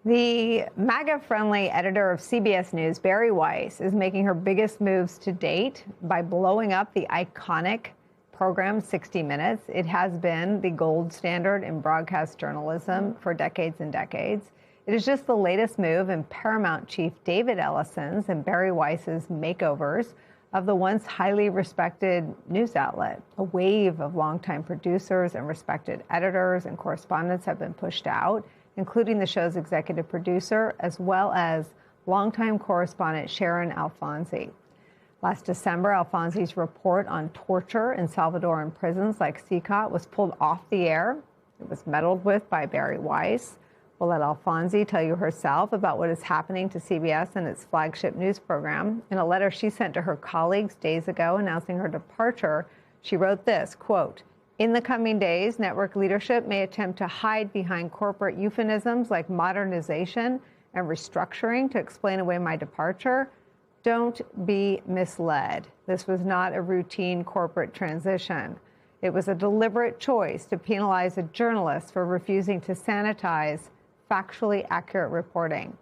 The MAGA-friendly editor of CBS News, Bari Weiss, is making her biggest moves to date by blowing up the iconic program 60 Minutes. It has been the gold standard in broadcast journalism for decades and decades. It is just the latest move in Paramount chief David Ellison's and Bari Weiss's makeovers of the once highly respected news outlet. A wave of longtime producers and respected editors and correspondents have been pushed out, including the show's executive producer, as well as longtime correspondent Sharon Alfonsi. Last December, Alfonsi's report on torture in Salvadoran prisons like CICOT was pulled off the air. It was meddled with by Bari Weiss. We'll let Alfonsi tell you herself about what is happening to CBS and its flagship news program. In a letter she sent to her colleagues days ago announcing her departure, she wrote this, quote, "In the coming days, network leadership may attempt to hide behind corporate euphemisms like modernization and restructuring to explain away my departure. Don't be misled. This was not a routine corporate transition. It was a deliberate choice to penalize a journalist for refusing to sanitize factually accurate reporting."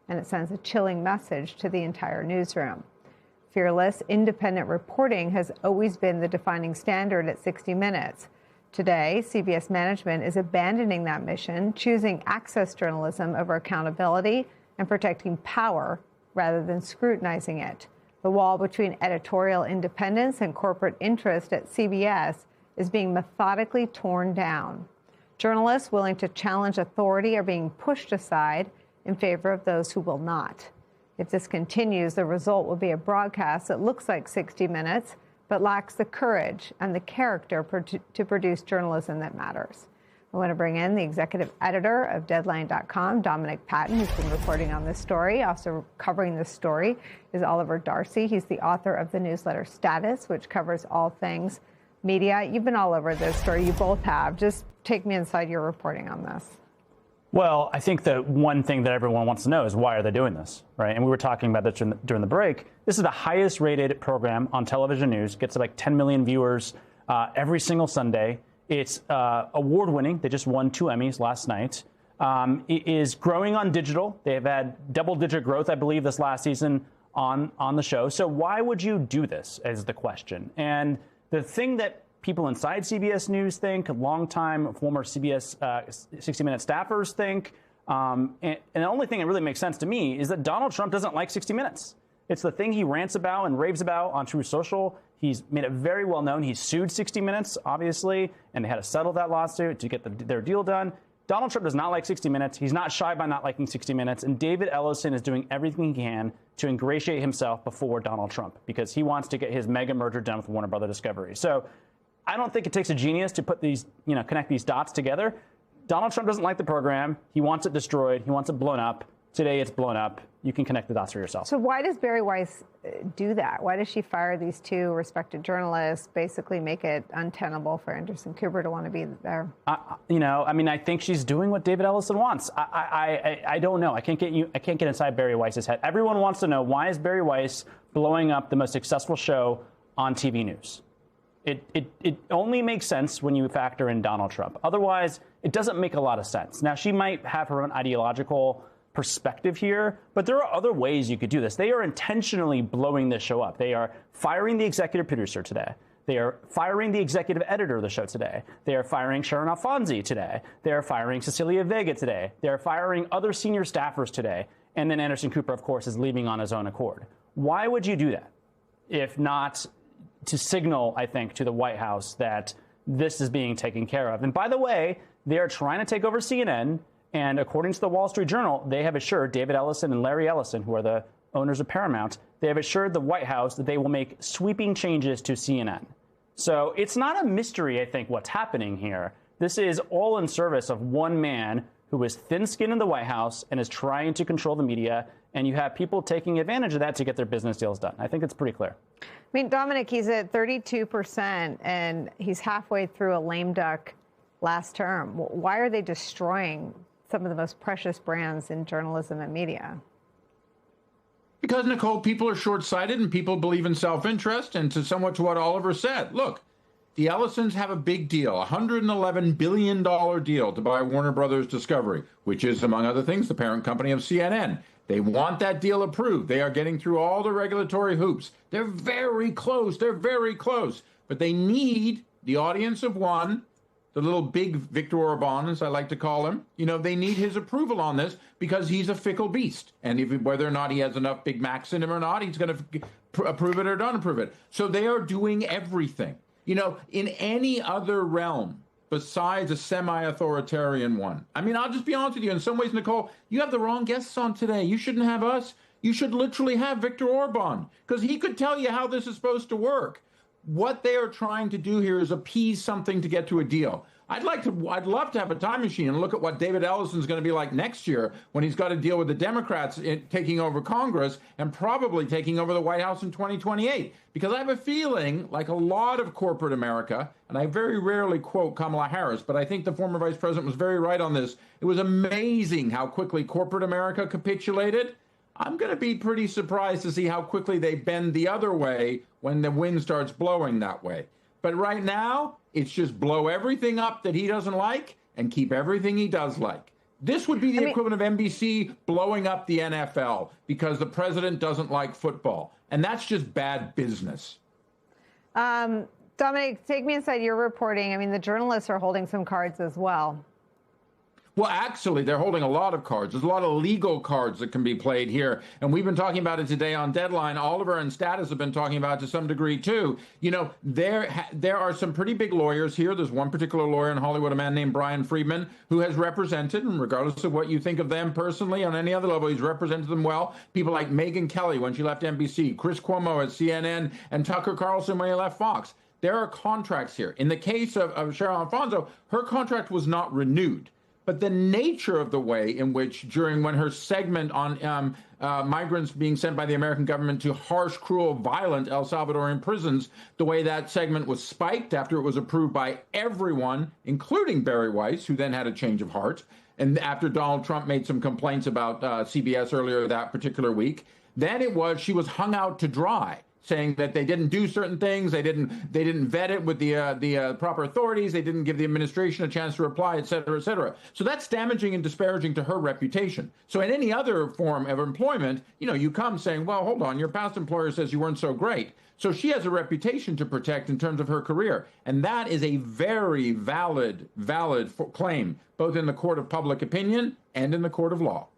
And it sends a chilling message to the entire newsroom. Fearless, independent reporting has always been the defining standard at 60 Minutes. Today, CBS management is abandoning that mission, choosing access journalism over accountability and protecting power rather than scrutinizing it. The wall between editorial independence and corporate interest at CBS is being methodically torn down. Journalists willing to challenge authority are being pushed aside in favor of those who will not. If this continues, the result will be a broadcast that looks like 60 Minutes, but lacks the courage and the character to produce journalism that matters. I want to bring in the executive editor of Deadline.com, Dominic Patton, who's been reporting on this story. Also covering this story is Oliver Darcy. He's the author of the newsletter Status, which covers all things media. You've been all over this story. You both have. Just take me inside your reporting on this. Well, I think the one thing that everyone wants to know is why are they doing this, right? And we were talking about this during the break. This is the highest rated program on television news. Gets like 10 million viewers every single Sunday. It's award-winning. They just won 2 Emmys last night. It is growing on digital. They have had double-digit growth, I believe, this last season on the show. So why would you do this is the question. And the thing that people inside CBS News think, longtime former CBS 60 Minute staffers think, and the only thing that really makes sense to me is that Donald Trump doesn't like 60 Minutes. It's the thing he rants about and raves about on Truth Social. He's made it very well known. He sued 60 Minutes, obviously, and they had to settle that lawsuit to get their deal done. Donald Trump does not like 60 Minutes. He's not shy by not liking 60 Minutes. And David Ellison is doing everything he can to ingratiate himself before Donald Trump because he wants to get his mega merger done with Warner Brothers Discovery. So I don't think it takes a genius to put these, connect these dots together. Donald Trump doesn't like the program. He wants it destroyed. He wants it blown up. Today it's blown up. You can connect the dots for yourself. So why does Bari Weiss do that? Why does she fire these 2 respected journalists, basically make it untenable for Anderson Cooper to want to be there? I think she's doing what David Ellison wants. I don't know. I can't get inside Bari Weiss's head. Everyone wants to know, why is Bari Weiss blowing up the most successful show on TV news? It only makes sense when you factor in Donald Trump. Otherwise, it doesn't make a lot of sense. Now, she might have her own ideological perspective here, but there are other ways you could do this. They are intentionally blowing this show up. They are firing the executive producer today. They are firing the executive editor of the show today. They are firing Sharon Alfonsi today. They are firing Cecilia Vega today. They are firing other senior staffers today. And then Anderson Cooper, of course, is leaving on his own accord. Why would you do that? If not to signal, I think, to the White House that this is being taken care of. And by the way, they are trying to take over CNN. And according to the Wall Street Journal, they have assured David Ellison and Larry Ellison, who are the owners of Paramount, they have assured the White House that they will make sweeping changes to CNN. So it's not a mystery, I think, what's happening here. This is all in service of one man who is thin-skinned in the White House and is trying to control the media. And you have people taking advantage of that to get their business deals done. I think it's pretty clear. I mean, Dominic, he's at 32%, and he's halfway through a lame duck last term. Why are they destroying some of the most precious brands in journalism and media? Because, Nicole, people are short-sighted and people believe in self-interest. And somewhat to what Oliver said, look, the Ellisons have a big deal, a $111 billion deal to buy Warner Brothers Discovery, which is, among other things, the parent company of CNN. They want that deal approved. They are getting through all the regulatory hoops. They're very close. They're very close. But they need the audience of one, the little big Viktor Orban, as I like to call him. You know, they need his approval on this because he's a fickle beast. And whether or not he has enough Big Macs in him or not, he's going to approve it or don't approve it. So they are doing everything. You know, in any other realm besides a semi-authoritarian one. I mean, I'll just be honest with you. In some ways, Nicole, you have the wrong guests on today. You shouldn't have us. You should literally have Viktor Orban because he could tell you how this is supposed to work. What they are trying to do here is appease something to get to a deal. I'd love to have a time machine and look at what David Ellison's going to be like next year when he's got to deal with the Democrats taking over Congress and probably taking over the White House in 2028. Because I have a feeling, like a lot of corporate America, and I very rarely quote Kamala Harris, but I think the former vice president was very right on this. It was amazing how quickly corporate America capitulated. I'm going to be pretty surprised to see how quickly they bend the other way when the wind starts blowing that way. But right now, it's just blow everything up that he doesn't like and keep everything he does like. This would be the equivalent of NBC blowing up the NFL because the president doesn't like football. And that's just bad business. Dominic, take me inside your reporting. I mean, the journalists are holding some cards as well. Well, actually, they're holding a lot of cards. There's a lot of legal cards that can be played here. And we've been talking about it today on Deadline. Oliver and Status have been talking about it to some degree, too. You know, there are some pretty big lawyers here. There's one particular lawyer in Hollywood, a man named Brian Friedman, who has represented, and regardless of what you think of them personally, on any other level, he's represented them well. People like Megyn Kelly when she left NBC, Chris Cuomo at CNN, and Tucker Carlson when he left Fox. There are contracts here. In the case of Cheryl Alfonso, her contract was not renewed. But the nature of the way in which, when her segment on migrants being sent by the American government to harsh, cruel, violent El Salvadorian prisons, the way that segment was spiked after it was approved by everyone, including Barry Weiss, who then had a change of heart, and after Donald Trump made some complaints about CBS earlier that particular week, then she was hung out to dry, saying that they didn't do certain things, they didn't vet it with the proper authorities, they didn't give the administration a chance to reply, et cetera, et cetera. So that's damaging and disparaging to her reputation. So in any other form of employment, you know, you come saying, well, hold on, your past employer says you weren't so great. So she has a reputation to protect in terms of her career. And that is a very valid claim, both in the court of public opinion and in the court of law.